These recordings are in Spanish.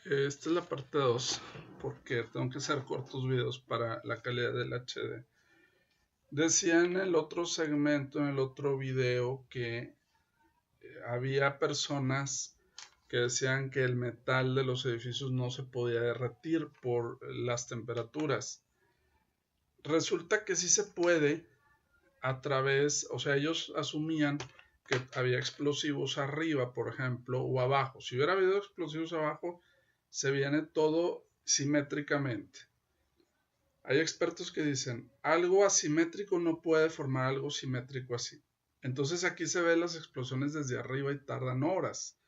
Esta es la parte 2 porque tengo que hacer cortos videos para la calidad del HD. Decía en el otro segmento, en el otro video, que había personas que decían que el metal de los edificios no se podía derretir por las temperaturas. Resulta que sí se puede a través, o sea, ellos asumían que había explosivos arriba, por ejemplo, o abajo. Si hubiera habido explosivos abajo, se viene todo simétricamente. Hay expertos que dicen, algo asimétrico no puede formar algo simétrico así. Entonces aquí se ven las explosiones desde arriba y tardan horas.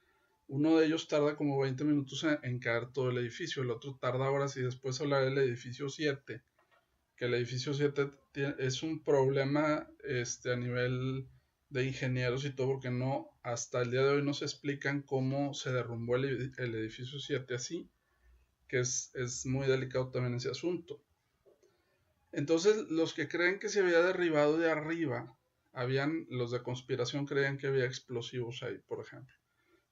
Uno de ellos tarda como 20 minutos en caer todo el edificio, el otro tarda horas y después hablar del edificio 7, que el edificio 7 es un problema a nivel de ingenieros y todo, porque no, hasta el día de hoy no se explican cómo se derrumbó el edificio 7 así, que es muy delicado también ese asunto. Entonces, los que creen que se había derribado de arriba, los de conspiración creían que había explosivos ahí, por ejemplo,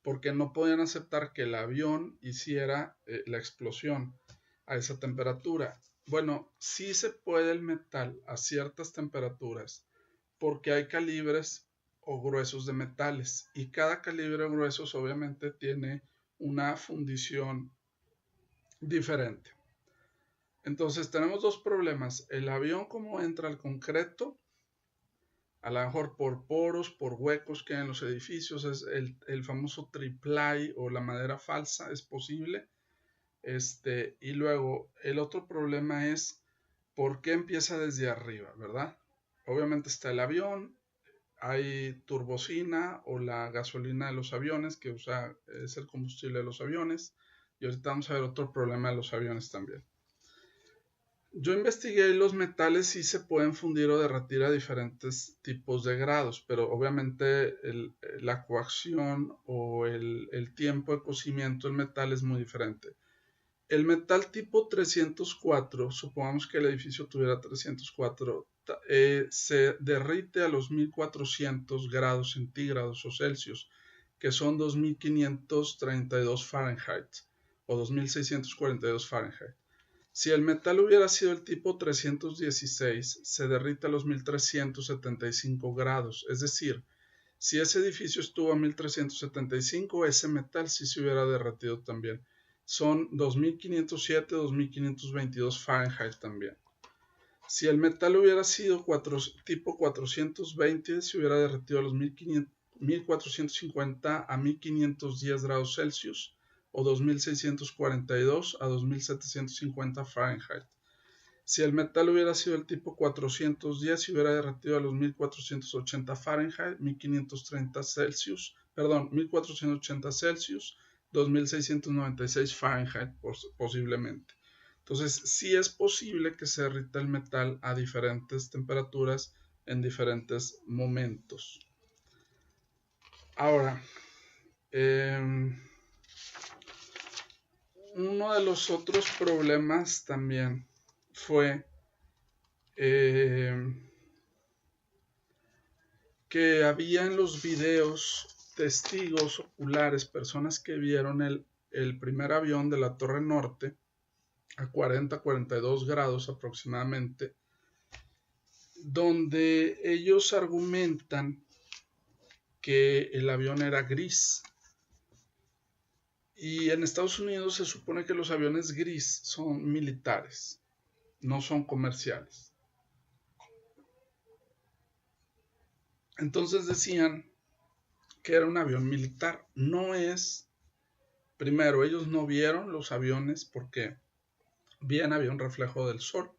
porque no podían aceptar que el avión hiciera la explosión a esa temperatura. Bueno, sí se puede el metal a ciertas temperaturas, porque hay calibres o gruesos de metales, y cada calibre o gruesos obviamente tiene una fundición diferente. Entonces tenemos dos problemas. El avión, cómo entra al concreto, a lo mejor por poros, por huecos que hay en los edificios, es el famoso triplay o la madera falsa, es posible. Y luego el otro problema es por qué empieza desde arriba, ¿verdad? Obviamente está el avión, hay turbocina o la gasolina de los aviones que es el combustible de los aviones. Y ahorita vamos a ver otro problema de los aviones también. Yo investigué los metales y se pueden fundir o derretir a diferentes tipos de grados, pero obviamente la coacción o el tiempo de cocimiento del metal es muy diferente. El metal tipo 304, supongamos que el edificio tuviera 304, se derrite a los 1400 grados centígrados o Celsius, que son 2532 Fahrenheit o 2642 Fahrenheit. Si el metal hubiera sido el tipo 316, se derrite a los 1375 grados. Es decir, si ese edificio estuvo a 1375, ese metal sí se hubiera derretido también. Son 2507, 2522 Fahrenheit también. Si el metal hubiera sido tipo 420, se hubiera derretido a los 1450 a 1510 grados Celsius o 2642 a 2750 Fahrenheit. Si el metal hubiera sido el tipo 410, se hubiera derretido a los 1480 Fahrenheit, 1530 Celsius, perdón, 1480 Celsius, 2696 Fahrenheit posiblemente. Entonces, sí es posible que se derrita el metal a diferentes temperaturas en diferentes momentos. Ahora, uno de los otros problemas también fue que había en los videos testigos oculares, personas que vieron el primer avión de la Torre Norte a 40-42 grados aproximadamente, donde ellos argumentan que el avión era gris. Y en Estados Unidos se supone que los aviones gris son militares, no son comerciales. Entonces decían que era un avión militar. No es. Primero, ellos no vieron los aviones porque bien había un reflejo del sol.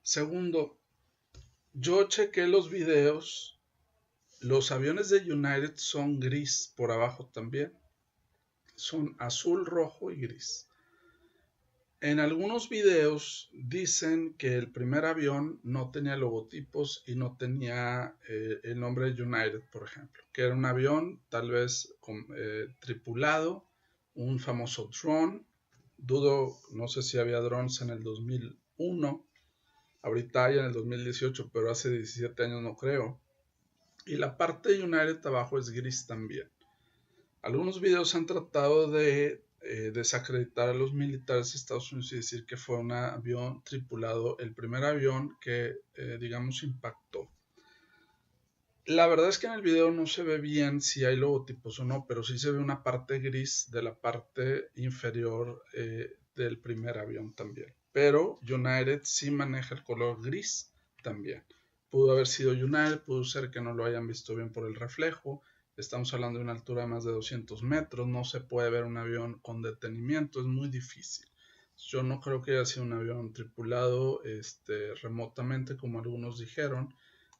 Segundo, yo chequé los videos. Los aviones de United son gris por abajo también. Son azul, rojo y gris. En algunos videos dicen que el primer avión no tenía logotipos y no tenía el nombre de United, por ejemplo. Que era un avión tal vez tripulado, un famoso drone. Dudo, no sé si había drones en el 2001. Ahorita hay en el 2018, pero hace 17 años no creo. Y la parte de United abajo es gris también. Algunos videos han tratado de desacreditar a los militares de Estados Unidos y decir que fue un avión tripulado, el primer avión que, digamos, impactó. La verdad es que en el video no se ve bien si hay logotipos o no, pero sí se ve una parte gris de la parte inferior del primer avión también. Pero United sí maneja el color gris también. Pudo haber sido United, pudo ser que no lo hayan visto bien por el reflejo. Estamos hablando de una altura de más de 200 metros, no se puede ver un avión con detenimiento, es muy difícil. Yo no creo que haya sido un avión tripulado remotamente, como algunos dijeron,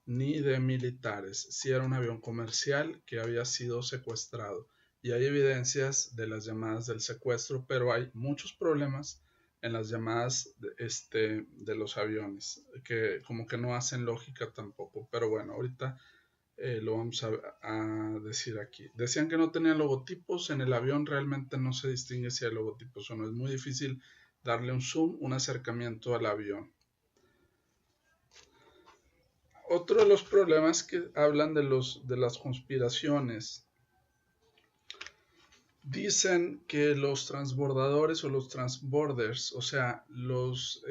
ni de militares. Si era un avión comercial que había sido secuestrado. Y hay evidencias de las llamadas del secuestro, pero hay muchos problemas en las llamadas de los aviones, que como que no hacen lógica tampoco. Pero bueno, ahorita lo vamos a decir aquí. Decían que no tenían logotipos. En el avión realmente no se distingue si hay logotipos o no. Es muy difícil darle un zoom, un acercamiento al avión. Otro de los problemas que hablan de las conspiraciones, dicen que los transbordadores o los transborders, o sea, los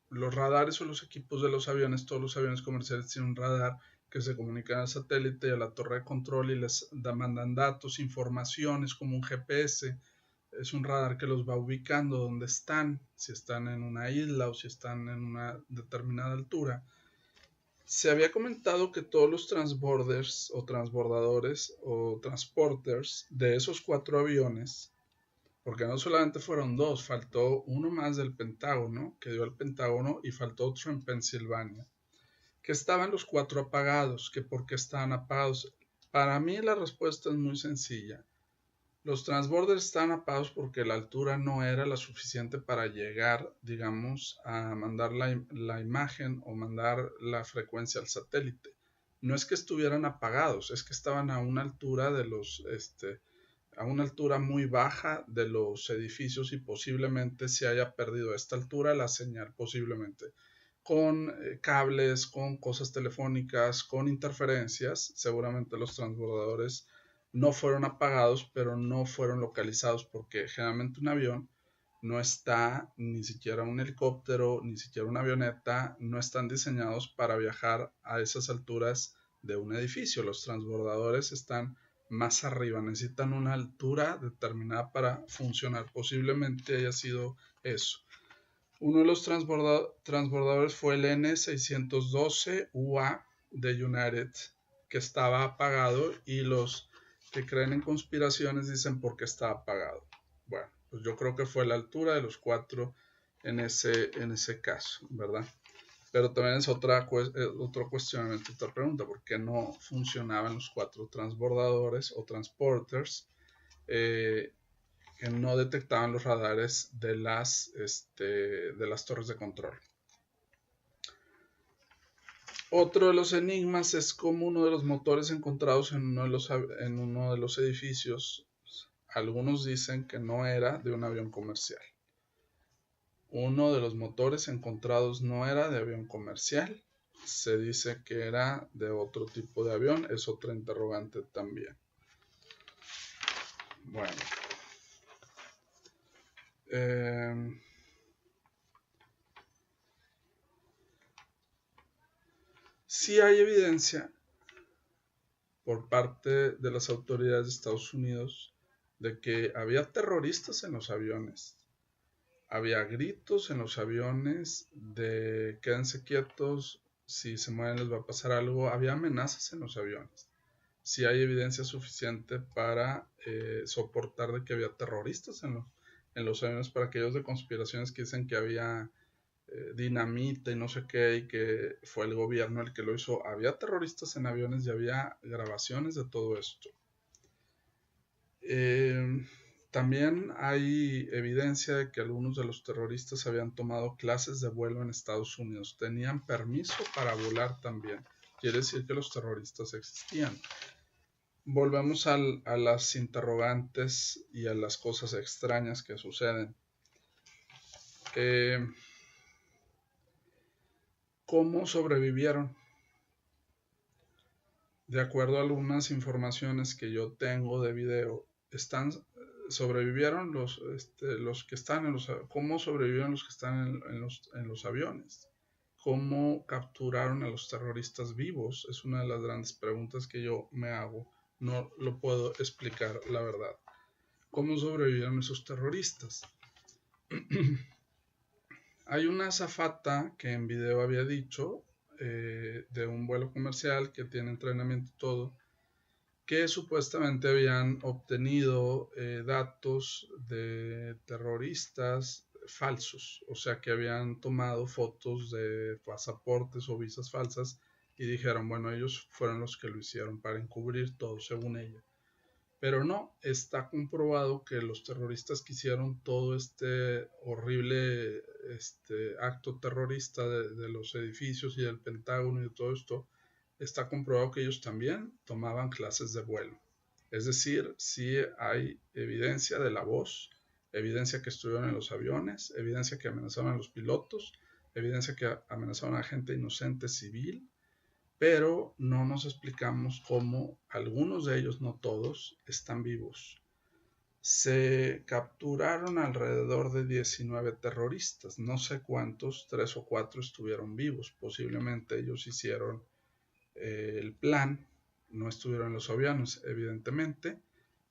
radares o los equipos de los aviones, todos los aviones comerciales tienen un radar que se comunica al satélite y a la torre de control y les mandan datos, informaciones como un GPS. Es un radar que los va ubicando donde están, si están en una isla o si están en una determinada altura. Se había comentado que todos los transborders o transbordadores o transporters de esos 4 aviones, porque no solamente fueron 2, faltó uno más del Pentágono, que dio al Pentágono, y faltó otro en Pensilvania, que estaban los 4 apagados, que por qué estaban apagados. Para mí la respuesta es muy sencilla. Los transborders están apagados porque la altura no era la suficiente para llegar, digamos, a mandar la imagen o mandar la frecuencia al satélite. No es que estuvieran apagados, es que estaban a una altura a una altura muy baja de los edificios y posiblemente se haya perdido a esta altura la señal, posiblemente. Con cables, con cosas telefónicas, con interferencias, seguramente los transbordadores no fueron apagados, pero no fueron localizados porque generalmente un avión no está, ni siquiera un helicóptero, ni siquiera una avioneta, no están diseñados para viajar a esas alturas de un edificio. Los transbordadores están más arriba, necesitan una altura determinada para funcionar. Posiblemente haya sido eso. Uno de los transbordadores fue el N612 UA de United, que estaba apagado, y los que creen en conspiraciones dicen por qué está apagado. Bueno, pues yo creo que fue la altura de los 4 en ese caso, ¿verdad? Pero también es otro cuestionamiento, otra pregunta, ¿por qué no funcionaban los 4 transbordadores o transporters que no detectaban los radares de las torres de control? Otro de los enigmas es cómo uno de los motores encontrados en uno de los edificios, algunos dicen que no era de un avión comercial. Uno de los motores encontrados no era de avión comercial, se dice que era de otro tipo de avión, es otra interrogante también. Bueno. Sí hay evidencia por parte de las autoridades de Estados Unidos de que había terroristas en los aviones. Había gritos en los aviones de quédense quietos, si se mueven les va a pasar algo. Había amenazas en los aviones. Sí hay evidencia suficiente para soportar de que había terroristas en los aviones, para aquellos de conspiraciones que dicen que había dinamita y no sé qué, y que fue el gobierno el que lo hizo. Había terroristas en aviones y había grabaciones de todo esto. También hay evidencia de que algunos de los terroristas habían tomado clases de vuelo en Estados Unidos. Tenían permiso para volar también. Quiere decir que los terroristas existían. Volvemos a las interrogantes y a las cosas extrañas que suceden. ¿Cómo sobrevivieron? De acuerdo a algunas informaciones que yo tengo de video, están sobrevivieron los que están cómo sobrevivieron los que están en los aviones, cómo capturaron a los terroristas vivos, es una de las grandes preguntas que yo me hago, no lo puedo explicar, la verdad. ¿Cómo sobrevivieron esos terroristas? Hay una azafata que en video había dicho, de un vuelo comercial que tiene entrenamiento y todo, que supuestamente habían obtenido datos de terroristas falsos, o sea que habían tomado fotos de pasaportes o visas falsas y dijeron, bueno, ellos fueron los que lo hicieron para encubrir todo, según ella. Pero no, está comprobado que los terroristas que hicieron todo este horrible acto terrorista de los edificios y del Pentágono y de todo esto, está comprobado que ellos también tomaban clases de vuelo. Es decir, sí hay evidencia de la voz, evidencia que estuvieron en los aviones, evidencia que amenazaron a los pilotos, evidencia que amenazaron a gente inocente civil, pero no nos explicamos cómo algunos de ellos, no todos, están vivos. Se capturaron alrededor de 19 terroristas, no sé cuántos, 3 o 4 estuvieron vivos, posiblemente ellos hicieron el plan, no estuvieron en los aviones, evidentemente,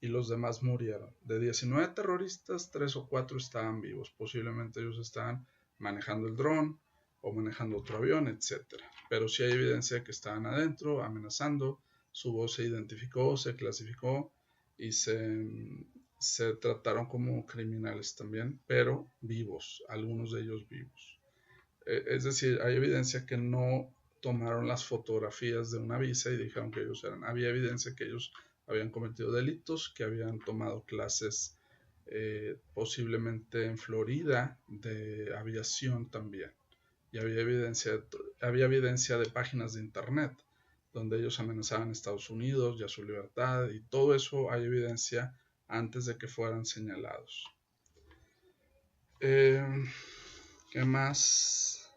y los demás murieron. De 19 terroristas, 3 o 4 estaban vivos, posiblemente ellos estaban manejando el dron o manejando otro avión, etc. Pero sí hay evidencia de que estaban adentro, amenazando, su voz se identificó, se clasificó y se trataron como criminales también, pero vivos, algunos de ellos vivos. Es decir, hay evidencia que no tomaron las fotografías de una visa y dijeron que ellos eran. Había evidencia que ellos habían cometido delitos, que habían tomado clases posiblemente en Florida de aviación también. Y había evidencia de páginas de internet donde ellos amenazaban a Estados Unidos y a su libertad, y todo eso hay evidencia antes de que fueran señalados. ¿Qué más?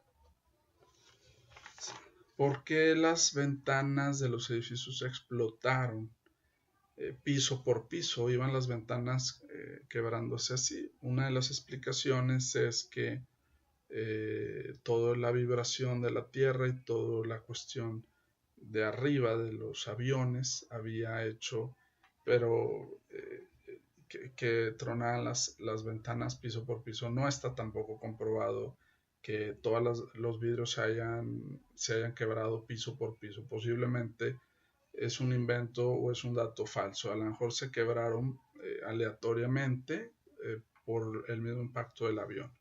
¿Por qué las ventanas de los edificios explotaron? Piso por piso iban las ventanas quebrándose así. Una de las explicaciones es que toda la vibración de la tierra y toda la cuestión de arriba de los aviones había hecho, pero que tronaran las ventanas piso por piso. No está tampoco comprobado que todos los vidrios se hayan quebrado piso por piso. Posiblemente es un invento o es un dato falso. A lo mejor se quebraron aleatoriamente por el mismo impacto del avión.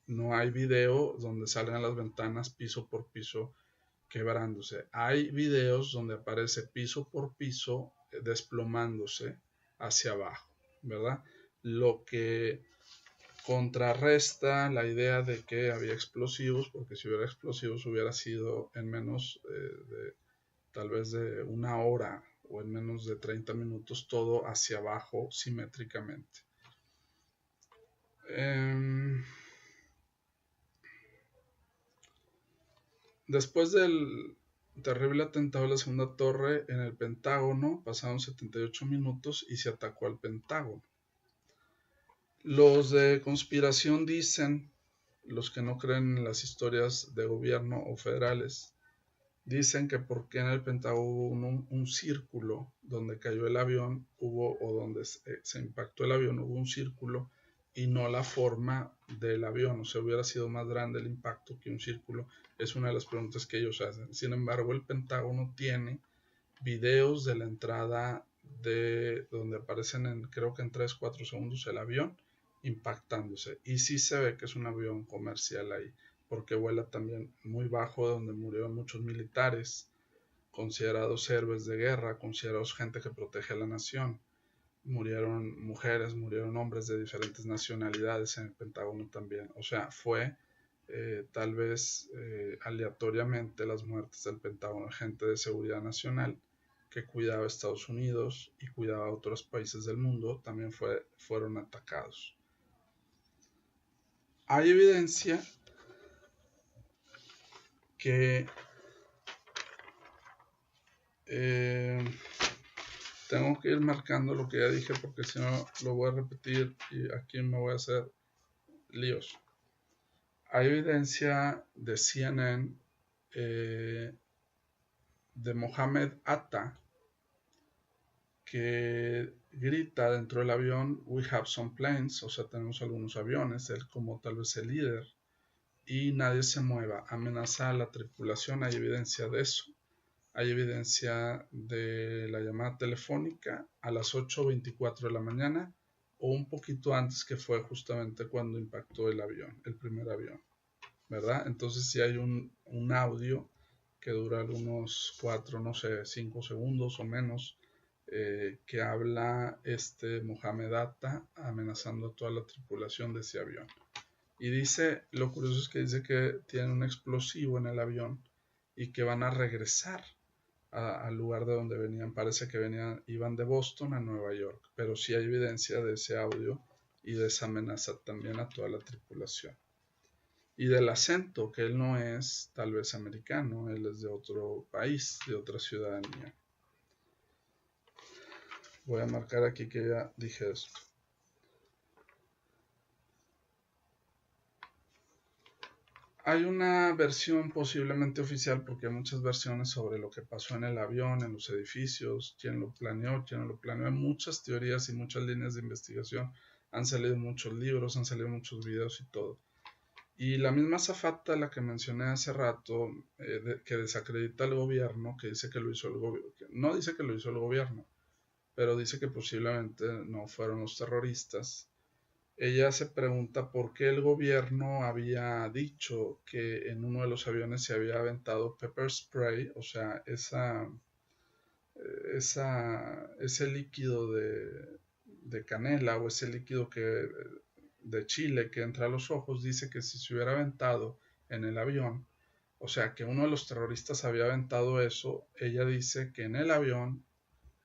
No hay video donde salgan las ventanas piso por piso quebrándose. Hay videos donde aparece piso por piso desplomándose hacia abajo, ¿verdad? Lo que contrarresta la idea de que había explosivos, porque si hubiera explosivos hubiera sido en menos tal vez de una hora o en menos de 30 minutos todo hacia abajo simétricamente. Después del terrible atentado de la segunda torre en el Pentágono, pasaron 78 minutos y se atacó al Pentágono. Los de conspiración dicen, los que no creen en las historias de gobierno o federales, dicen que porque en el Pentágono hubo un círculo donde cayó el avión, o donde se impactó el avión, hubo un círculo y no la forma del avión, o sea, hubiera sido más grande el impacto que un círculo. Es una de las preguntas que ellos hacen. Sin embargo, el Pentágono tiene videos de la entrada de donde aparecen creo que en 3-4 segundos el avión impactándose, y sí se ve que es un avión comercial ahí, porque vuela también muy bajo, donde murieron muchos militares considerados héroes de guerra, considerados gente que protege a la nación. Murieron mujeres, murieron hombres de diferentes nacionalidades en el Pentágono también. O sea, fue tal vez aleatoriamente las muertes del Pentágono, gente de seguridad nacional que cuidaba a Estados Unidos y cuidaba a otros países del mundo, también fueron atacados. Hay evidencia que tengo que ir marcando lo que ya dije porque si no lo voy a repetir y aquí me voy a hacer líos. Hay evidencia de CNN de Mohamed Atta que grita dentro del avión, "We have some planes", o sea, tenemos algunos aviones, él como tal vez el líder, y nadie se mueva, amenaza a la tripulación, hay evidencia de eso. Hay evidencia de la llamada telefónica a las 8:24 de la mañana o un poquito antes, que fue justamente cuando impactó el avión, el primer avión, ¿verdad? Entonces sí hay un audio que dura unos 4, no sé, 5 segundos o menos, que habla Mohamed Atta amenazando a toda la tripulación de ese avión. Y dice, lo curioso es que dice que tienen un explosivo en el avión y que van a regresar al lugar de donde venían. Parece que iban de Boston a Nueva York, pero sí hay evidencia de ese audio y de esa amenaza también a toda la tripulación. Y del acento, que él no es tal vez americano, él es de otro país, de otra ciudadanía. Voy a marcar aquí que ya dije esto. Hay una versión posiblemente oficial, porque hay muchas versiones sobre lo que pasó en el avión, en los edificios, quién lo planeó, Hay muchas teorías y muchas líneas de investigación. Han salido muchos libros, han salido muchos videos y todo. Y la misma azafata, la que mencioné hace rato, que desacredita al gobierno, que dice que lo hizo el gobierno, no dice que lo hizo el gobierno, pero dice que posiblemente no fueron los terroristas. Ella se pregunta por qué el gobierno había dicho que en uno de los aviones se había aventado pepper spray, o sea, ese líquido de canela o ese líquido de chile que entra a los ojos. Dice que si se hubiera aventado en el avión, o sea, que uno de los terroristas había aventado eso, ella dice que en el avión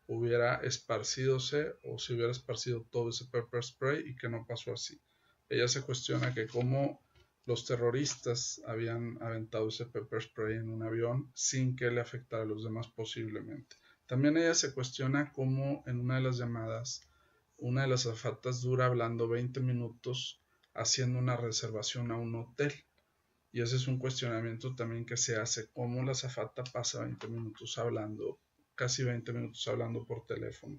hubiera esparcidose o se hubiera esparcido todo ese pepper spray y que no pasó así. Ella se cuestiona que cómo los terroristas habían aventado ese pepper spray en un avión sin que le afectara a los demás posiblemente. También ella se cuestiona cómo en una de las llamadas, una de las azafatas dura hablando 20 minutos haciendo una reservación a un hotel. Y ese es un cuestionamiento también que se hace, cómo la azafata pasa 20 minutos hablando, casi 20 minutos hablando por teléfono.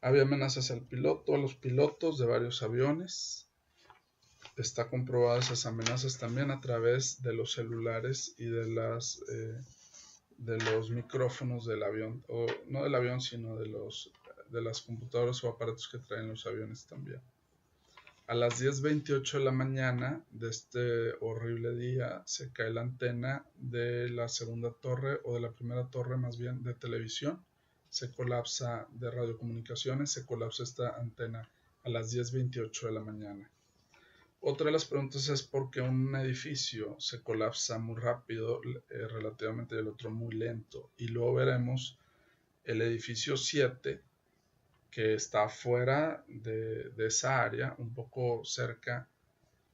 Había amenazas a los pilotos de varios aviones. Está comprobadas esas amenazas también a través de los celulares y de los micrófonos del avión, o no del avión, sino de las computadoras o aparatos que traen los aviones también. A las 10:28 de la mañana de este horrible día se cae la antena de la segunda torre, o de la primera torre más bien, de televisión. Se colapsa de radiocomunicaciones, se colapsa esta antena a las 10:28 de la mañana. Otra de las preguntas es por qué un edificio se colapsa muy rápido relativamente y el otro muy lento. Y luego veremos el edificio 7, que está fuera de esa área, un poco cerca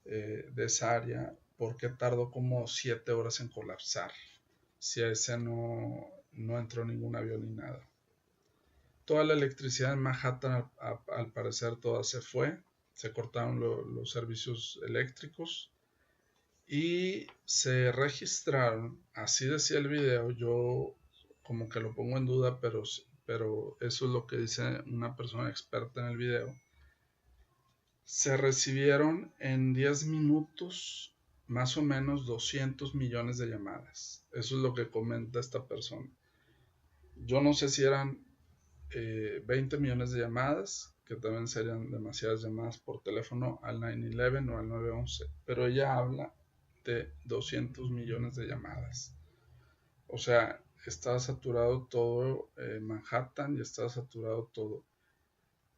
de esa área, porque tardó como 7 horas en colapsar, si a ese no entró ningún avión ni nada. Toda la electricidad en Manhattan, al parecer toda se fue, se cortaron los servicios eléctricos y se registraron, así decía el video, yo como que lo pongo en duda, pero eso es lo que dice una persona experta en el video. Se recibieron en 10 minutos más o menos 200 millones de llamadas. Eso es lo que comenta esta persona. Yo no sé si eran 20 millones de llamadas, que también serían demasiadas llamadas por teléfono al 911 o al 911, pero ella habla de 200 millones de llamadas. O sea, está saturado todo Manhattan y está saturado todo.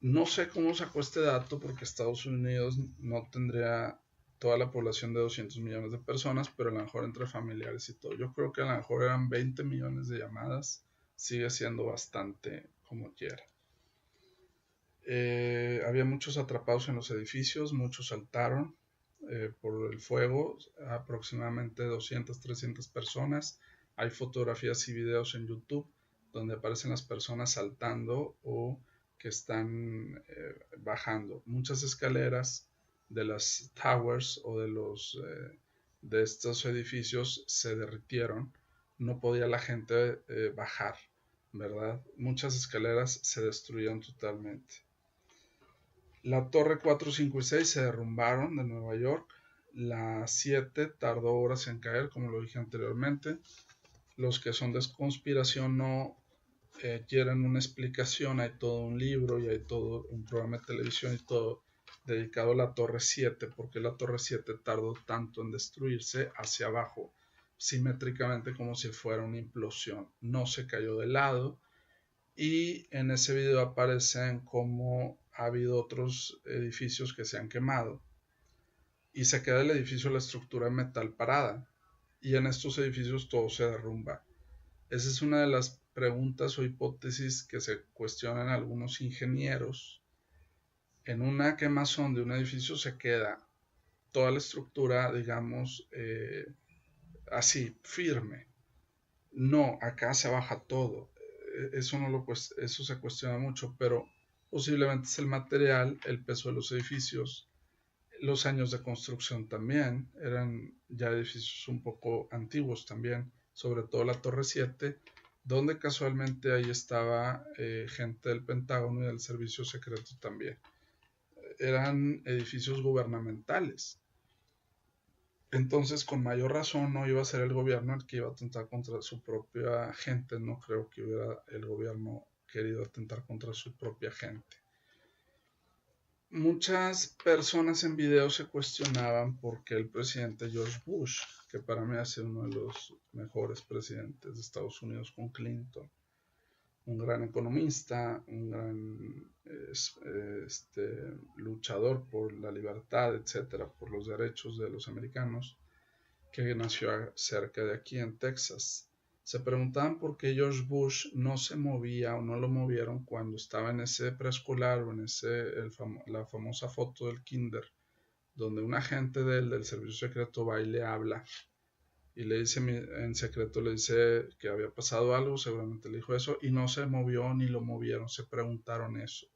No sé cómo sacó este dato, porque Estados Unidos no tendría toda la población de 200 millones de personas, pero a lo mejor entre familiares y todo. Yo creo que a lo mejor eran 20 millones de llamadas. Sigue siendo bastante como quiera. Había muchos atrapados en los edificios, muchos saltaron por el fuego, aproximadamente 200, 300 personas. Hay fotografías y videos en YouTube donde aparecen las personas saltando o que están bajando. Muchas escaleras de las towers o de estos edificios se derritieron. No podía la gente bajar, ¿verdad? Muchas escaleras se destruyeron totalmente. La torre 4, 5 y 6 se derrumbaron de Nueva York. La 7 tardó horas en caer, como lo dije anteriormente. Los que son de conspiración no quieren una explicación. Hay todo un libro y hay todo un programa de televisión y todo dedicado a la torre 7, porque la torre 7 tardó tanto en destruirse hacia abajo, simétricamente como si fuera una implosión. No se cayó de lado. Y en ese video aparecen como ha habido otros edificios que se han quemado y se queda el edificio, la estructura de metal parada, y en estos edificios todo se derrumba. Esa es una de las preguntas o hipótesis que se cuestionan algunos ingenieros. En una quemazón de un edificio se queda toda la estructura, digamos, así, firme. No, acá se baja todo. Eso se cuestiona mucho, pero posiblemente es el material, el peso de los edificios, los años de construcción también. Eran ya edificios un poco antiguos también, sobre todo la Torre 7, donde casualmente ahí estaba gente del Pentágono y del Servicio Secreto también. Eran edificios gubernamentales. Entonces, con mayor razón, no iba a ser el gobierno el que iba a atentar contra su propia gente. No creo que hubiera el gobierno querido atentar contra su propia gente. Muchas personas en video se cuestionaban por qué el presidente George Bush, que para mí ha sido uno de los mejores presidentes de Estados Unidos con Clinton, un gran economista, un gran luchador por la libertad, etcétera, por los derechos de los americanos, que nació cerca de aquí en Texas. Se preguntaban por qué George Bush no se movía o no lo movieron cuando estaba en ese preescolar o en la famosa foto del kinder, donde un agente del servicio secreto va y le habla y le dice en secreto, le dice que había pasado algo, seguramente le dijo eso, y no se movió ni lo movieron, se preguntaron eso.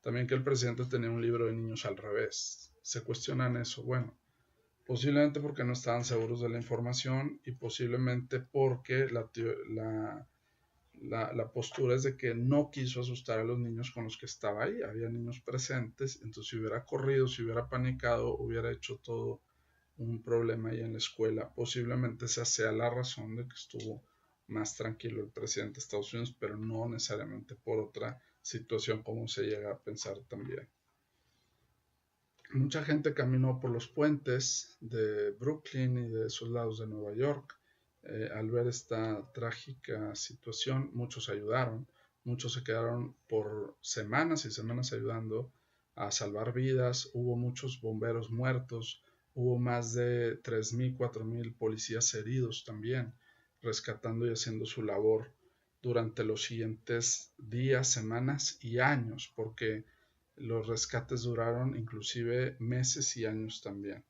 También que el presidente tenía un libro de niños al revés. Se cuestionan eso. Bueno, posiblemente porque no estaban seguros de la información y posiblemente porque la postura es de que no quiso asustar a los niños con los que estaba ahí. Había niños presentes, entonces si hubiera corrido, si hubiera panicado, hubiera hecho todo un problema ahí en la escuela. Posiblemente esa sea la razón de que estuvo más tranquilo el presidente de Estados Unidos, pero no necesariamente por otra situación como se llega a pensar también. Mucha gente caminó por los puentes de Brooklyn y de esos lados de Nueva York. Al ver esta trágica situación, muchos ayudaron, muchos se quedaron por semanas y semanas ayudando a salvar vidas. Hubo muchos bomberos muertos, hubo más de 3,000, 4,000 policías heridos también, rescatando y haciendo su labor durante los siguientes días, semanas y años, porque los rescates duraron inclusive meses y años también.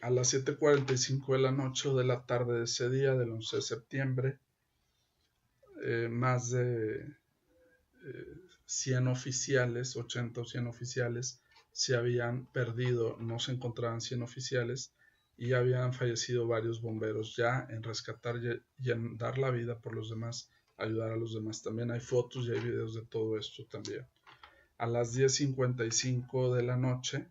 A las 7:45 de la noche o de la tarde de ese día, del 11 de septiembre, más de 100 oficiales, 80 o 100 oficiales, se habían perdido, no se encontraban 100 oficiales y habían fallecido varios bomberos ya en rescatar y en dar la vida por los demás, ayudar a los demás. También hay fotos y hay videos de todo esto también. A las 10:55 de la noche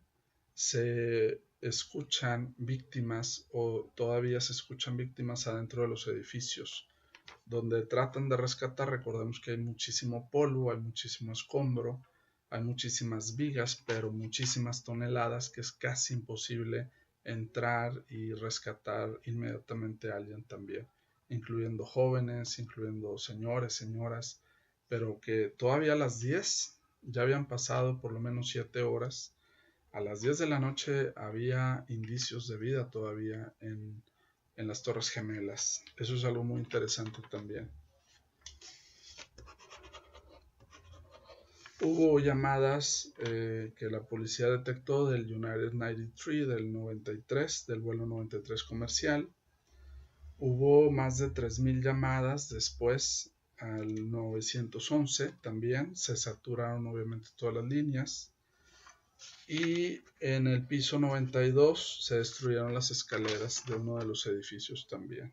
se escuchan víctimas o todavía se escuchan víctimas adentro de los edificios donde tratan de rescatar. Recordemos que hay muchísimo polvo, hay muchísimo escombro, hay muchísimas vigas, pero muchísimas toneladas que es casi imposible entrar y rescatar inmediatamente a alguien también, incluyendo jóvenes, incluyendo señores, señoras, pero que todavía a las 10 ya habían pasado por lo menos 7 horas. A las 10 de la noche había indicios de vida todavía en las Torres Gemelas. Eso es algo muy interesante también. Hubo llamadas que la policía detectó del United 93, del 93, del vuelo 93 comercial. Hubo más de 3.000 llamadas después al 911 también. Se saturaron obviamente todas las líneas. Y en el piso 92 se destruyeron las escaleras de uno de los edificios también.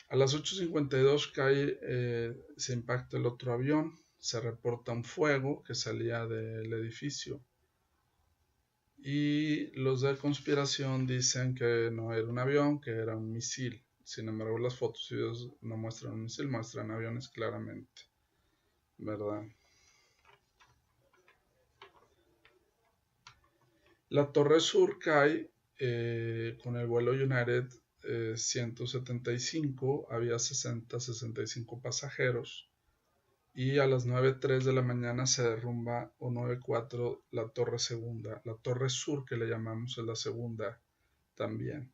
A las 8:52 se impacta el otro avión, se reporta un fuego que salía del edificio y los de conspiración dicen que no era un avión, que era un misil. Sin embargo, las fotos y videos no muestran un misil, muestran aviones claramente, ¿verdad? La Torre Sur cae con el vuelo United 175, había 65 pasajeros y a las 9:03 de la mañana se derrumba, o 9:04, la Torre Segunda. La Torre Sur, que le llamamos, es la segunda también.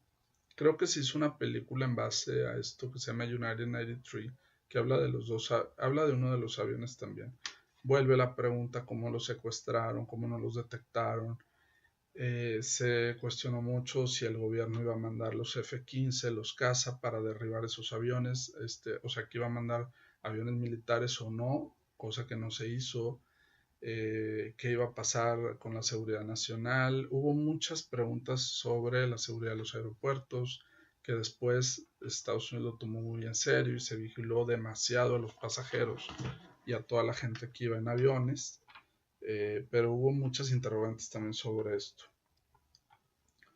Creo que se hizo una película en base a esto que se llama United 93, que habla de los dos, habla de uno de los aviones también. Vuelve la pregunta cómo los secuestraron, cómo no los detectaron. Se cuestionó mucho si el gobierno iba a mandar los F-15, los caza, para derribar esos aviones, o sea, que iba a mandar aviones militares o no, cosa que no se hizo. Qué iba a pasar con la seguridad nacional. Hubo muchas preguntas sobre la seguridad de los aeropuertos, que después Estados Unidos lo tomó muy en serio y se vigiló demasiado a los pasajeros y a toda la gente que iba en aviones. Pero hubo muchas interrogantes también sobre esto.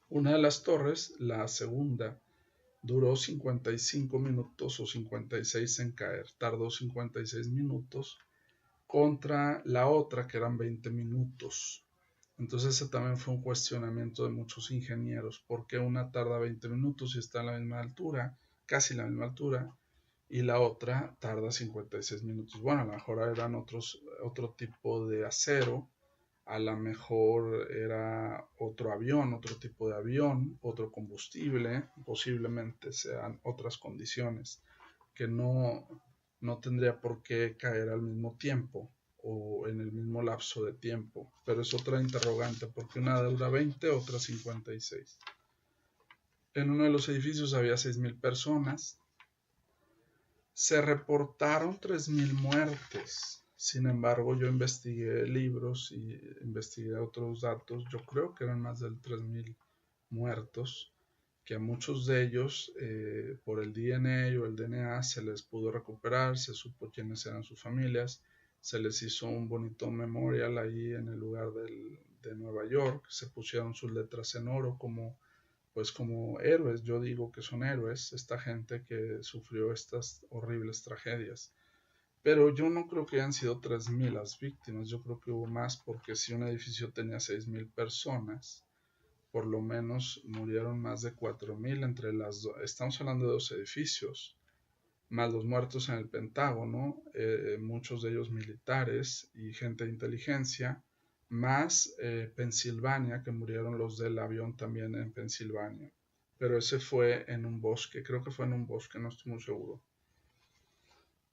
Una de las torres, la segunda, duró 55 minutos o 56 en caer, tardó 56 minutos contra la otra que eran 20 minutos. Entonces ese también fue un cuestionamiento de muchos ingenieros, ¿por qué una tarda 20 minutos y está a la misma altura, casi la misma altura, y la otra tarda 56 minutos? Bueno, a lo mejor eran otro tipo de acero, a lo mejor era otro avión, otro tipo de avión, otro combustible, posiblemente sean otras condiciones que no tendría por qué caer al mismo tiempo o en el mismo lapso de tiempo, pero es otra interrogante, porque una dura 20, otra 56. En uno de los edificios había 6.000 personas. Se reportaron 3.000 muertes. Sin embargo, yo investigué libros y investigué otros datos. Yo creo que eran más de 3.000 muertos, que a muchos de ellos, por el DNA o el DNA, se les pudo recuperar, se supo quiénes eran sus familias, se les hizo un bonito memorial ahí en el lugar de Nueva York, se pusieron sus letras en oro como héroes. Yo digo que son héroes, esta gente que sufrió estas horribles tragedias. Pero yo no creo que hayan sido 3.000 las víctimas, yo creo que hubo más, porque si un edificio tenía 6.000 personas, por lo menos murieron más de 4.000 entre las dos. Estamos hablando de 2 edificios, más los muertos en el Pentágono, muchos de ellos militares y gente de inteligencia, más Pensilvania, que murieron los del avión también en Pensilvania. Pero ese fue en un bosque, creo que fue en un bosque, no estoy muy seguro.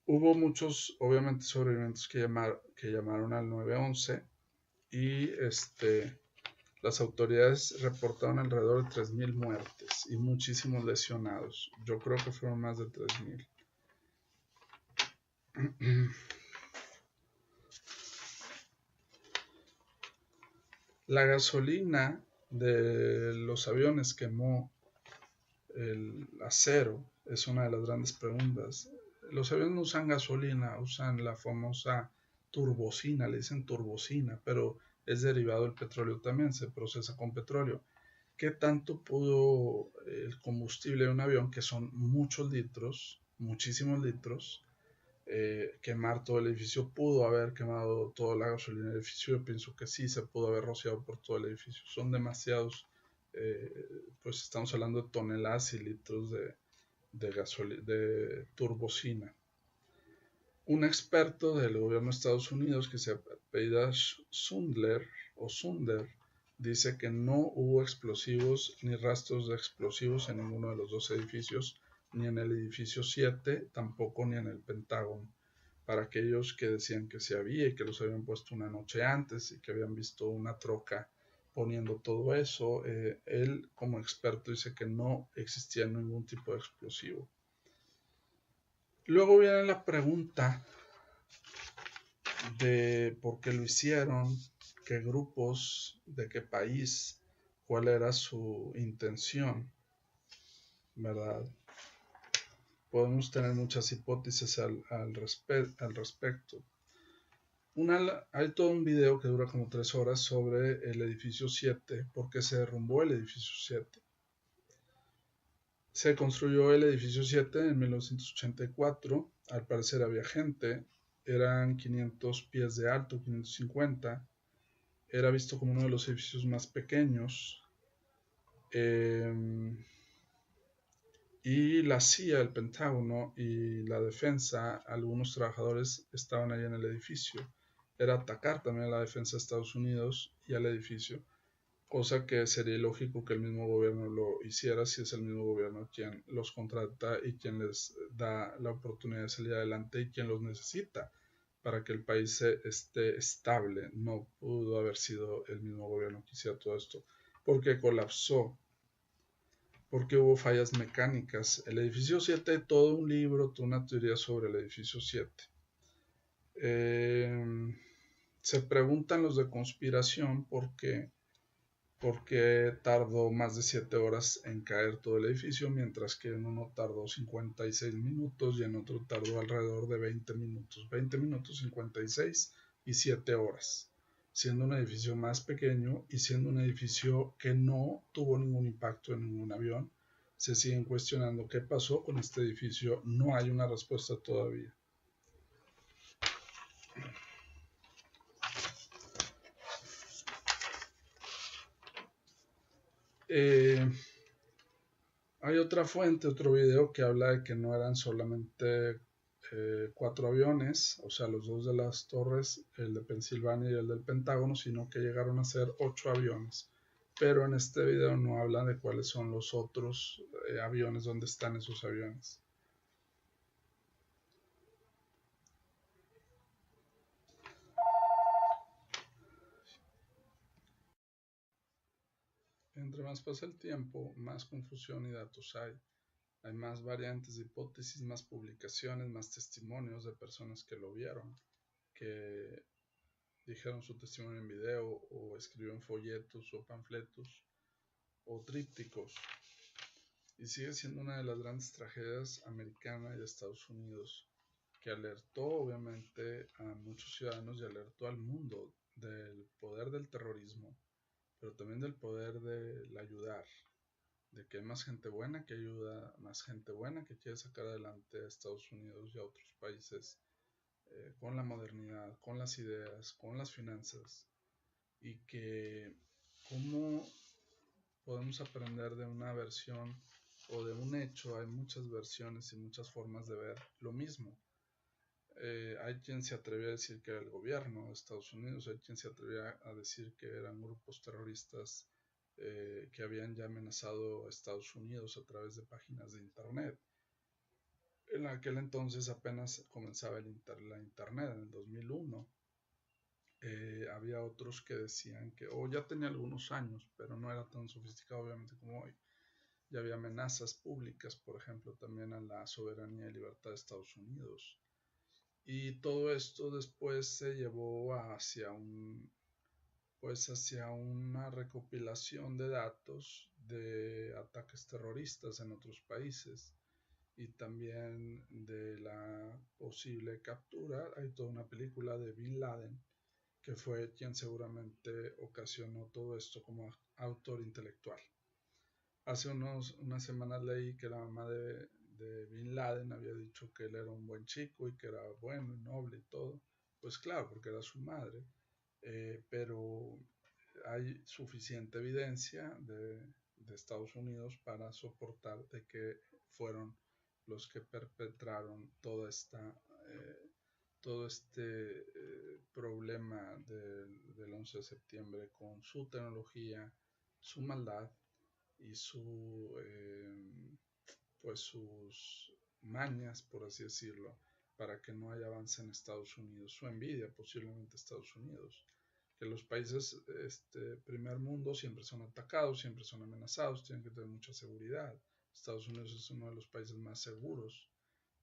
Hubo muchos, obviamente, sobrevivientes que llamaron al 911 y las autoridades reportaron alrededor de 3.000 muertes y muchísimos lesionados. Yo creo que fueron más de 3.000. La gasolina de los aviones quemó el acero, es una de las grandes preguntas. Los aviones no usan gasolina, usan la famosa turbocina, le dicen turbocina, pero es derivado del petróleo también, se procesa con petróleo. ¿Qué tanto pudo el combustible de un avión, que son muchos litros, muchísimos litros, quemar todo el edificio? ¿Pudo haber quemado toda la gasolina del edificio? Yo pienso que sí, se pudo haber rociado por todo el edificio. Son demasiados, pues estamos hablando de toneladas y litros de turbocina. Un experto del gobierno de Estados Unidos, que se apellida Sunder, dice que no hubo explosivos ni rastros de explosivos en ninguno de los dos edificios, ni en el edificio 7, tampoco ni en el Pentágono. Para aquellos que decían que sí había y que los habían puesto una noche antes y que habían visto una troca poniendo todo eso, él como experto dice que no existía ningún tipo de explosivo. Luego viene la pregunta de por qué lo hicieron, qué grupos, de qué país, cuál era su intención, ¿verdad? Podemos tener muchas hipótesis al respecto. Hay todo un video que dura como 3 horas sobre el edificio 7, por qué se derrumbó el edificio 7. Se construyó el edificio 7 en 1984, al parecer había gente, eran 500 pies de alto, 550, era visto como uno de los edificios más pequeños, y la CIA, el Pentágono y la defensa, algunos trabajadores estaban ahí en el edificio. Era atacar también a la defensa de Estados Unidos y al edificio, cosa que sería ilógico que el mismo gobierno lo hiciera si es el mismo gobierno quien los contrata y quien les da la oportunidad de salir adelante y quien los necesita para que el país esté estable. No pudo haber sido el mismo gobierno que hiciera todo esto, porque colapsó, porque hubo fallas mecánicas. El edificio 7, hay todo un libro, toda una teoría sobre el edificio 7. Se preguntan los de conspiración por qué tardó más de 7 horas en caer todo el edificio, mientras que en uno tardó 56 minutos y en otro tardó alrededor de 20 minutos. 20 minutos, 56 y 7 horas, siendo un edificio más pequeño y siendo un edificio que no tuvo ningún impacto en ningún avión. Se siguen cuestionando qué pasó con este edificio, no hay una respuesta todavía. Hay otra fuente, otro video que habla de que no eran solamente 4 aviones, o sea, los 2 de las torres, el de Pensilvania y el del Pentágono, sino que llegaron a ser 8 aviones. Pero en este video no hablan de cuáles son los otros aviones, dónde están esos aviones. Entre más pasa el tiempo, más confusión y datos hay. Hay más variantes de hipótesis, más publicaciones, más testimonios de personas que lo vieron, que dijeron su testimonio en video o escribieron folletos o panfletos o trípticos. Y sigue siendo una de las grandes tragedias americanas y de Estados Unidos, que alertó obviamente a muchos ciudadanos y alertó al mundo del poder del terrorismo, pero también del poder del ayudar, de que hay más gente buena que ayuda, más gente buena que quiere sacar adelante a Estados Unidos y a otros países con la modernidad, con las ideas, con las finanzas, y que cómo podemos aprender de una versión o de un hecho. Hay muchas versiones y muchas formas de ver lo mismo. Hay quien se atreve a decir que era el gobierno de Estados Unidos, hay quien se atreve a decir que eran grupos terroristas que habían ya amenazado a Estados Unidos a través de páginas de internet. En aquel entonces apenas comenzaba la internet, en el 2001. Había otros que decían que, ya tenía algunos años, pero no era tan sofisticado obviamente como hoy. Ya había amenazas públicas, por ejemplo, también a la soberanía y libertad de Estados Unidos. Y todo esto después se llevó hacia una recopilación de datos de ataques terroristas en otros países y también de la posible captura. Hay toda una película de Bin Laden, que fue quien seguramente ocasionó todo esto como autor intelectual. Hace unas semanas leí que la mamá de Bin Laden había dicho que él era un buen chico y que era bueno y noble y todo. Pues claro, porque era su madre, pero hay suficiente evidencia de Estados Unidos para soportar de que fueron los que perpetraron todo este problema del 11 de septiembre con su tecnología, su maldad y pues sus mañas, por así decirlo, para que no haya avance en Estados Unidos, su envidia posiblemente Estados Unidos, que los países primer mundo siempre son atacados, siempre son amenazados, tienen que tener mucha seguridad. Estados Unidos es uno de los países más seguros.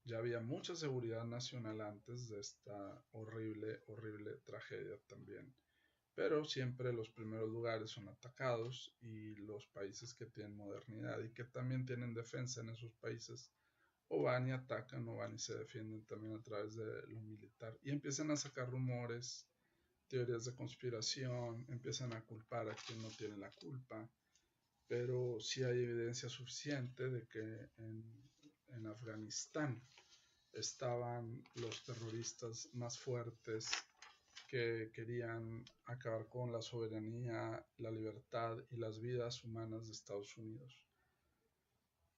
Ya había mucha seguridad nacional antes de esta horrible, horrible tragedia también. Pero siempre los primeros lugares son atacados y los países que tienen modernidad y que también tienen defensa en esos países o van y atacan o van y se defienden también a través de lo militar y empiezan a sacar rumores, teorías de conspiración, empiezan a culpar a quien no tiene la culpa, pero sí hay evidencia suficiente de que en Afganistán estaban los terroristas más fuertes que querían acabar con la soberanía, la libertad y las vidas humanas de Estados Unidos.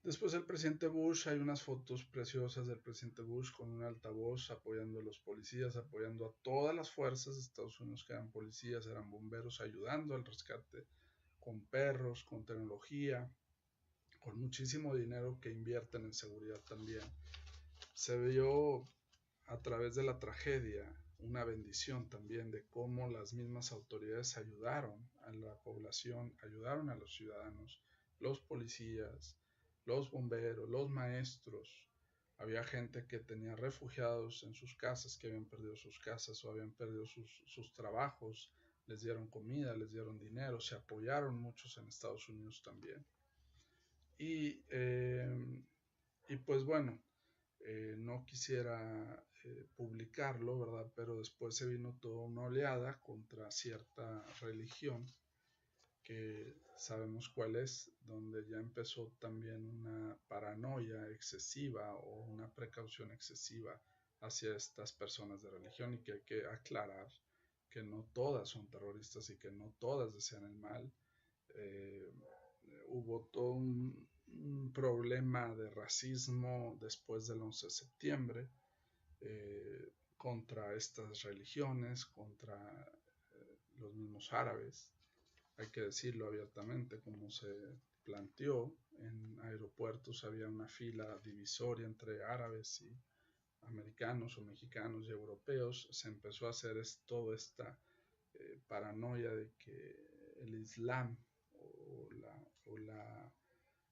Después del presidente Bush, hay unas fotos preciosas del presidente Bush con un altavoz apoyando a los policías, apoyando a todas las fuerzas de Estados Unidos que eran policías, eran bomberos, ayudando al rescate con perros, con tecnología, con muchísimo dinero que invierten en seguridad también. Se vio a través de la tragedia una bendición también de cómo las mismas autoridades ayudaron a la población, ayudaron a los ciudadanos, los policías, los bomberos, los maestros. Había gente que tenía refugiados en sus casas, que habían perdido sus casas o habían perdido sus trabajos, les dieron comida, les dieron dinero, se apoyaron muchos en Estados Unidos también. Y pues bueno, no quisiera publicarlo, ¿verdad? Pero después se vino toda una oleada contra cierta religión, que sabemos cuál es, donde ya empezó también una paranoia excesiva o una precaución excesiva hacia estas personas de religión, y que hay que aclarar que no todas son terroristas y que no todas desean el mal. Hubo todo un problema de racismo después del 11 de septiembre contra estas religiones, contra los mismos árabes. Hay que decirlo abiertamente, como se planteó en aeropuertos, había una fila divisoria entre árabes y americanos o mexicanos y europeos. Se empezó a hacer toda esta paranoia de que el Islam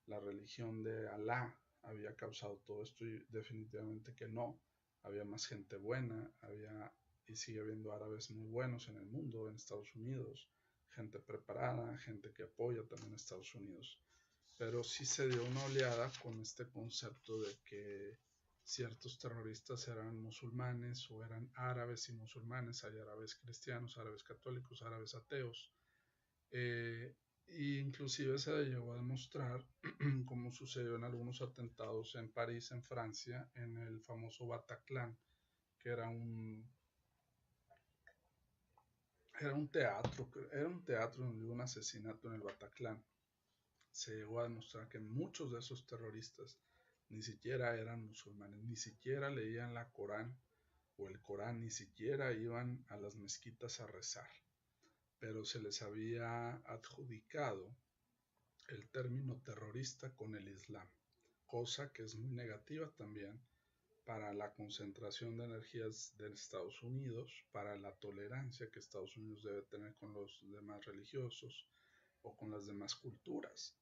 la religión de Alá había causado todo esto, y definitivamente que no. Había más gente buena, había y sigue habiendo árabes muy buenos en el mundo, en Estados Unidos, gente preparada, gente que apoya también a Estados Unidos. Pero sí se dio una oleada con este concepto de que ciertos terroristas eran musulmanes o eran árabes y musulmanes. Hay árabes cristianos, árabes católicos, árabes ateos. Inclusive se llegó a demostrar, como sucedió en algunos atentados en París, en Francia, en el famoso Bataclan, que era un teatro donde hubo un asesinato en el Bataclan. Se llegó a demostrar que muchos de esos terroristas ni siquiera eran musulmanes, ni siquiera leían la Corán o el Corán, ni siquiera iban a las mezquitas a rezar, pero se les había adjudicado el término terrorista con el Islam, cosa que es muy negativa también para la concentración de energías de Estados Unidos, para la tolerancia que Estados Unidos debe tener con los demás religiosos o con las demás culturas.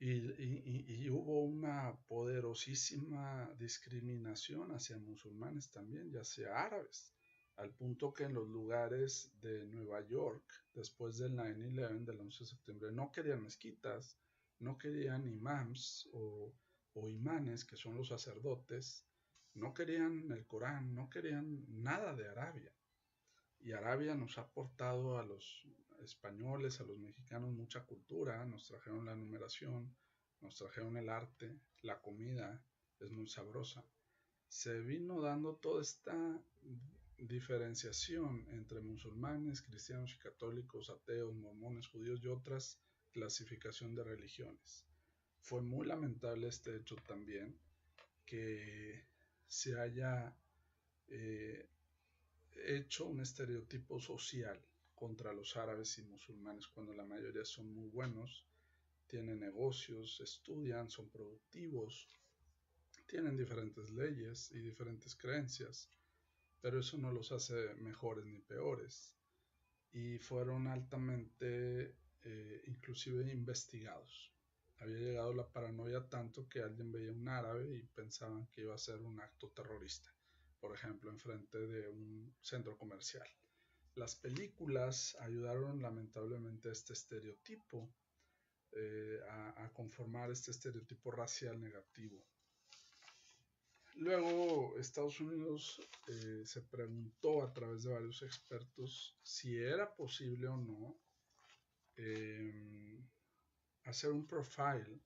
Y hubo una poderosísima discriminación hacia musulmanes también, ya sea árabes, al punto que en los lugares de Nueva York, después del 9/11, del 11 de septiembre, no querían mezquitas, no querían imams o imanes, que son los sacerdotes, no querían el Corán, no querían nada de Arabia. Y Arabia nos ha aportado a los españoles, a los mexicanos, mucha cultura. Nos trajeron la numeración, nos trajeron el arte, la comida es muy sabrosa. Se vino dando toda esta diferenciación entre musulmanes, cristianos y católicos, ateos, mormones, judíos y otras clasificación de religiones. Fue muy lamentable este hecho también, que se haya hecho un estereotipo social contra los árabes y musulmanes cuando la mayoría son muy buenos, tienen negocios, estudian, son productivos, tienen diferentes leyes y diferentes creencias, pero eso no los hace mejores ni peores. Y fueron altamente, inclusive investigados. Había llegado la paranoia tanto que alguien veía un árabe y pensaban que iba a ser un acto terrorista, por ejemplo, enfrente de un centro comercial. Las películas ayudaron lamentablemente a este estereotipo, a conformar este estereotipo racial negativo. Luego Estados Unidos se preguntó a través de varios expertos si era posible o no hacer un profile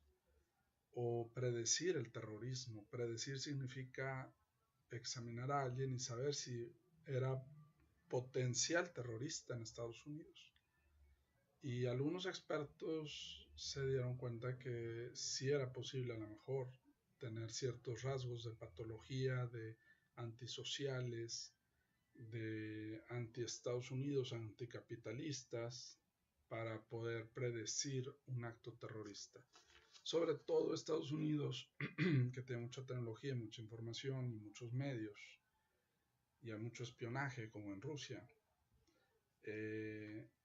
o predecir el terrorismo. Predecir significa examinar a alguien y saber si era potencial terrorista en Estados Unidos. Y algunos expertos se dieron cuenta que sí era posible a lo mejor tener ciertos rasgos de patología, de antisociales, de anti-Estados Unidos, anticapitalistas, para poder predecir un acto terrorista. Sobre todo Estados Unidos, que tiene mucha tecnología, mucha información y muchos medios, y hay mucho espionaje, como en Rusia,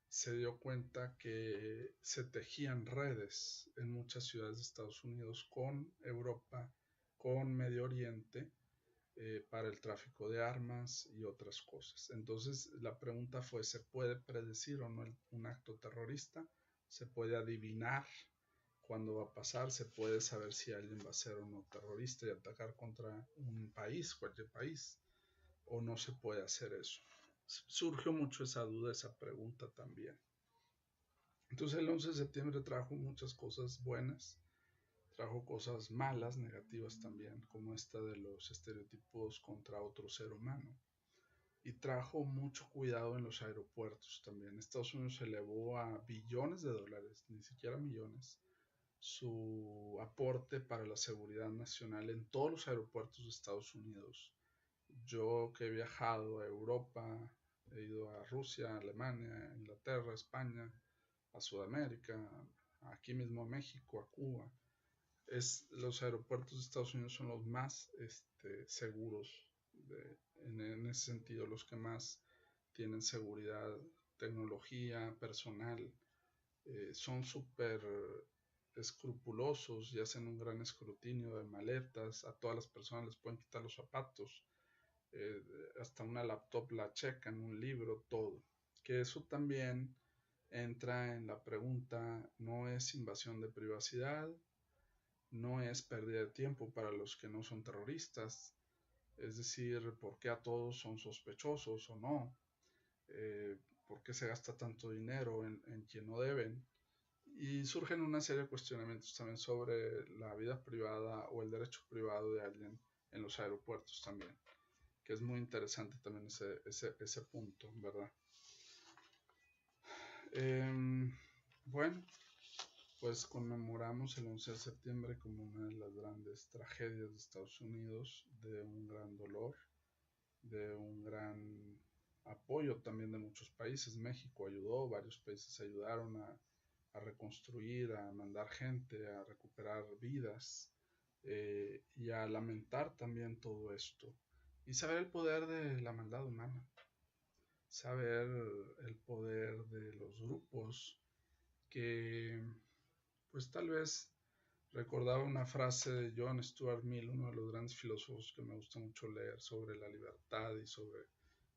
se dio cuenta que se tejían redes en muchas ciudades de Estados Unidos con Europa, con Medio Oriente, para el tráfico de armas y otras cosas. Entonces la pregunta fue, ¿se puede predecir o no un acto terrorista? ¿Se puede adivinar cuándo va a pasar? ¿Se puede saber si alguien va a ser o no terrorista y atacar contra un país, cualquier país? ¿O no se puede hacer eso? Surgió mucho esa duda, esa pregunta también. Entonces el 11 de septiembre trajo muchas cosas buenas, trajo cosas malas, negativas también, como esta de los estereotipos contra otro ser humano. Y trajo mucho cuidado en los aeropuertos también. Estados Unidos elevó a billones de dólares, ni siquiera millones, su aporte para la seguridad nacional en todos los aeropuertos de Estados Unidos. Yo que he viajado a Europa, he ido a Rusia, Alemania, Inglaterra, España, a Sudamérica, aquí mismo a México, a Cuba. Los aeropuertos de Estados Unidos son los más seguros en ese sentido, los que más tienen seguridad, tecnología, personal, son súper escrupulosos y hacen un gran escrutinio de maletas. A todas las personas les pueden quitar los zapatos, hasta una laptop la checan, un libro, todo. Que eso también entra en la pregunta, no es invasión de privacidad, no es pérdida de tiempo para los que no son terroristas, es decir, ¿por qué a todos son sospechosos o no? ¿Por qué se gasta tanto dinero en quien no deben? Y surgen una serie de cuestionamientos también sobre la vida privada o el derecho privado de alguien en los aeropuertos también, que es muy interesante también ese punto, ¿verdad? Bueno, pues conmemoramos el 11 de septiembre como una de las grandes tragedias de Estados Unidos, de un gran dolor, de un gran apoyo también de muchos países. México ayudó, varios países ayudaron a reconstruir, a mandar gente, a recuperar vidas, y a lamentar también todo esto. Y saber el poder de la maldad humana, saber el poder de los grupos que, pues tal vez recordaba una frase de John Stuart Mill, uno de los grandes filósofos que me gusta mucho leer, sobre la libertad y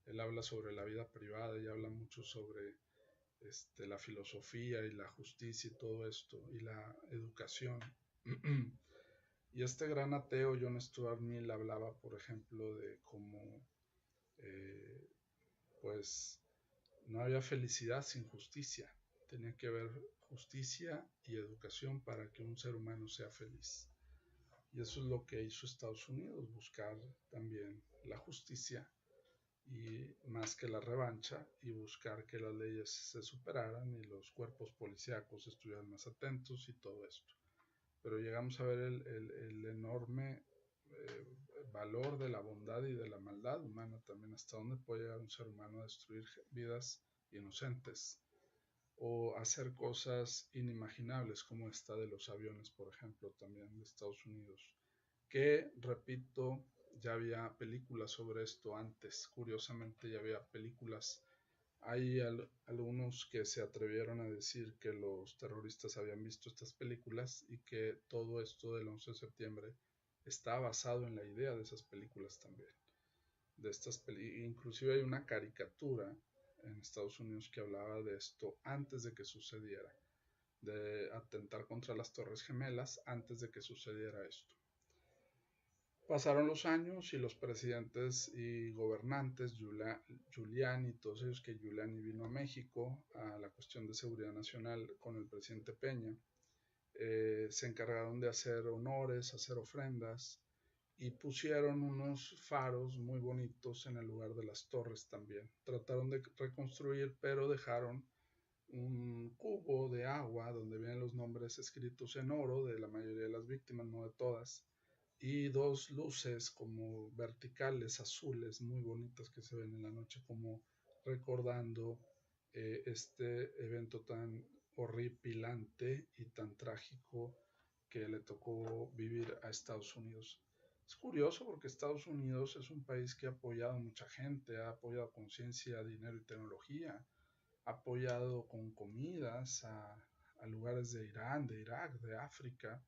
él habla sobre la vida privada y habla mucho sobre la filosofía y la justicia y todo esto, y la educación. Y este gran ateo, John Stuart Mill, hablaba, por ejemplo, de cómo, eh, pues, no había felicidad sin justicia. Tenía que haber justicia y educación para que un ser humano sea feliz. Y eso es lo que hizo Estados Unidos, buscar también la justicia y más que la revancha, y buscar que las leyes se superaran y los cuerpos policíacos estuvieran más atentos y todo esto. Pero llegamos a ver el enorme valor de la bondad y de la maldad humana también, hasta dónde puede llegar un ser humano a destruir vidas inocentes o hacer cosas inimaginables como esta de los aviones, por ejemplo, también de Estados Unidos, que, repito, ya había películas sobre esto antes, curiosamente ya había películas. Hay algunos que se atrevieron a decir que los terroristas habían visto estas películas y que todo esto del 11 de septiembre está basado en la idea de esas películas también. Inclusive hay una caricatura en Estados Unidos que hablaba de esto antes de que sucediera, de atentar contra las Torres Gemelas antes de que sucediera esto. Pasaron los años y los presidentes y gobernantes, Giuliani y todos ellos, que Giuliani vino a México a la cuestión de seguridad nacional con el presidente Peña, se encargaron de hacer honores, hacer ofrendas y pusieron unos faros muy bonitos en el lugar de las torres también. Trataron de reconstruir, pero dejaron un cubo de agua donde vienen los nombres escritos en oro de la mayoría de las víctimas, no de todas, y dos luces como verticales azules muy bonitas que se ven en la noche, como recordando este evento tan horripilante y tan trágico que le tocó vivir a Estados Unidos. Es curioso porque Estados Unidos es un país que ha apoyado a mucha gente, ha apoyado conciencia, dinero y tecnología, ha apoyado con comidas a lugares de Irán, de Irak, de África.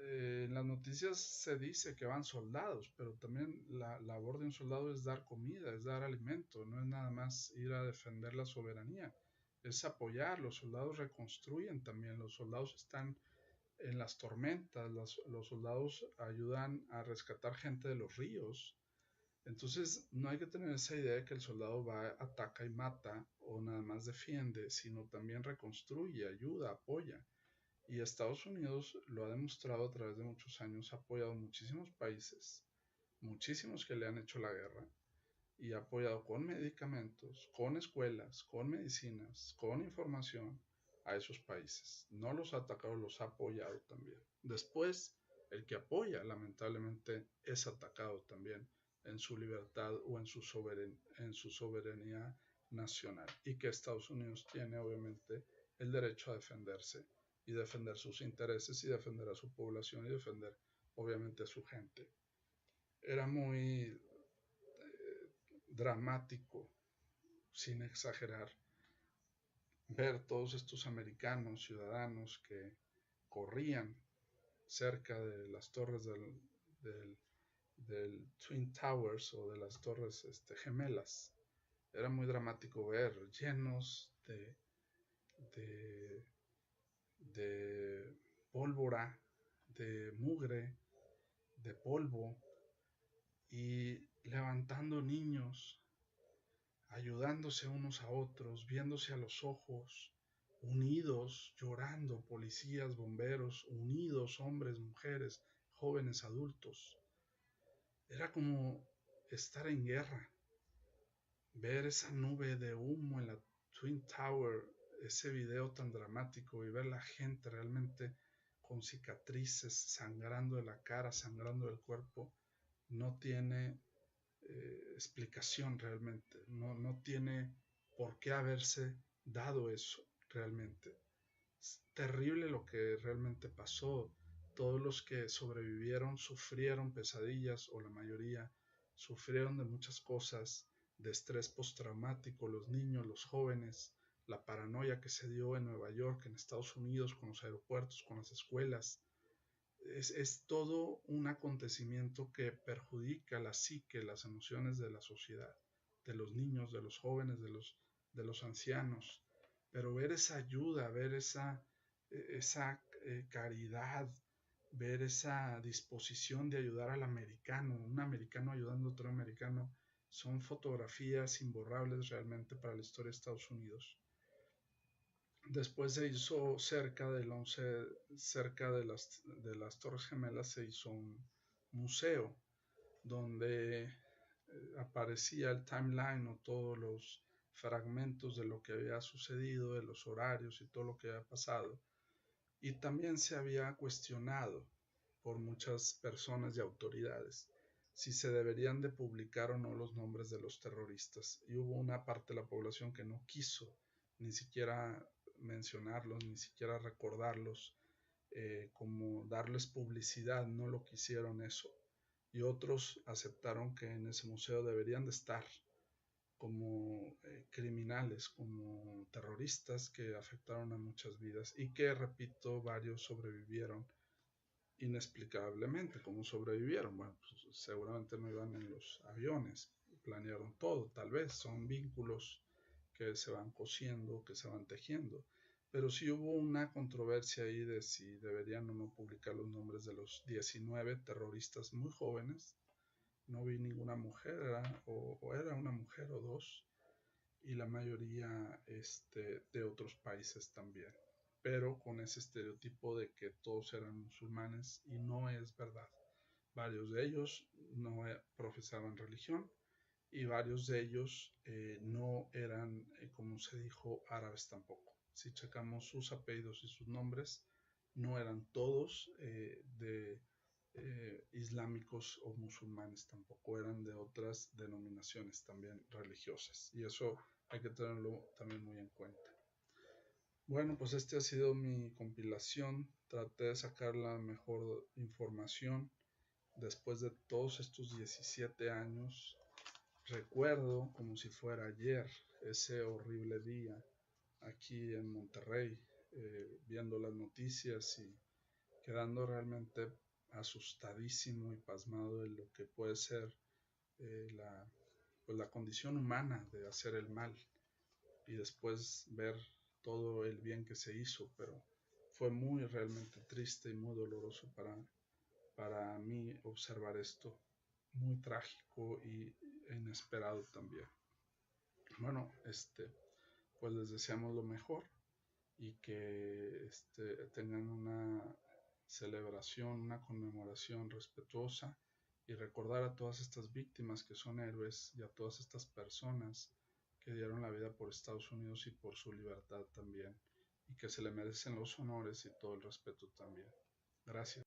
En las noticias se dice que van soldados, pero también la labor de un soldado es dar comida, es dar alimento, no es nada más ir a defender la soberanía, es apoyar. Los soldados reconstruyen también, los soldados están en las tormentas, los soldados ayudan a rescatar gente de los ríos. Entonces no hay que tener esa idea de que el soldado va, ataca y mata o nada más defiende, sino también reconstruye, ayuda, apoya. Y Estados Unidos lo ha demostrado a través de muchos años, ha apoyado muchísimos países, muchísimos que le han hecho la guerra, y ha apoyado con medicamentos, con escuelas, con medicinas, con información a esos países. No los ha atacado, los ha apoyado también. Después, el que apoya, lamentablemente, es atacado también en su libertad o en su soberanía nacional. Y que Estados Unidos tiene, obviamente, el derecho a defenderse y defender sus intereses y defender a su población y defender, obviamente, a su gente. Era muy dramático, sin exagerar, ver todos estos americanos, ciudadanos que corrían cerca de las torres del Twin Towers o de las torres gemelas. Era muy dramático ver llenos de, de pólvora, de mugre, de polvo y levantando niños, ayudándose unos a otros, viéndose a los ojos, unidos, llorando, policías, bomberos, unidos, hombres, mujeres, jóvenes, adultos. Era como estar en guerra, ver esa nube de humo en la Twin Tower, ese video tan dramático y ver la gente realmente con cicatrices, sangrando de la cara, sangrando del cuerpo, no tiene explicación realmente, no tiene por qué haberse dado eso realmente. Es terrible lo que realmente pasó. Todos los que sobrevivieron sufrieron pesadillas, o la mayoría sufrieron de muchas cosas, de estrés postraumático, los niños, los jóvenes, la paranoia que se dio en Nueva York, en Estados Unidos, con los aeropuertos, con las escuelas. Es todo un acontecimiento que perjudica la psique, las emociones de la sociedad, de los niños, de los jóvenes, de los ancianos. Pero ver esa ayuda, ver esa caridad, ver esa disposición de ayudar al americano, un americano ayudando a otro americano, son fotografías imborrables realmente para la historia de Estados Unidos. Después se hizo cerca de las Torres Gemelas, se hizo un museo donde aparecía el timeline o todos los fragmentos de lo que había sucedido, de los horarios y todo lo que había pasado. Y también se había cuestionado por muchas personas y autoridades si se deberían de publicar o no los nombres de los terroristas. Y hubo una parte de la población que no quiso ni siquiera mencionarlos, ni siquiera recordarlos, como darles publicidad, no lo quisieron eso. Y otros aceptaron que en ese museo deberían de estar como criminales, como terroristas que afectaron a muchas vidas y que, repito, varios sobrevivieron inexplicablemente. ¿Cómo sobrevivieron? Bueno, pues seguramente no iban en los aviones, planearon todo, tal vez son vínculos que se van cosiendo, que se van tejiendo. Pero sí hubo una controversia ahí de si deberían o no publicar los nombres de los 19 terroristas muy jóvenes. No vi ninguna mujer, o era una mujer o dos, y la mayoría de otros países también, pero con ese estereotipo de que todos eran musulmanes y no es verdad. Varios de ellos no profesaban religión y varios de ellos no eran, como se dijo, árabes tampoco. Si checamos sus apellidos y sus nombres, no eran todos de islámicos o musulmanes, tampoco eran de otras denominaciones también religiosas. Y eso hay que tenerlo también muy en cuenta. Bueno, pues ha sido mi compilación. Traté de sacar la mejor información después de todos estos 17 años. Recuerdo como si fuera ayer ese horrible día aquí en Monterrey, viendo las noticias y quedando realmente asustadísimo y pasmado de lo que puede ser la condición humana de hacer el mal y después ver todo el bien que se hizo, pero fue muy realmente triste y muy doloroso para mí observar esto, muy trágico y inesperado también. Bueno, pues les deseamos lo mejor y que tengan una celebración, una conmemoración respetuosa y recordar a todas estas víctimas que son héroes y a todas estas personas que dieron la vida por Estados Unidos y por su libertad también y que se le merecen los honores y todo el respeto también. Gracias.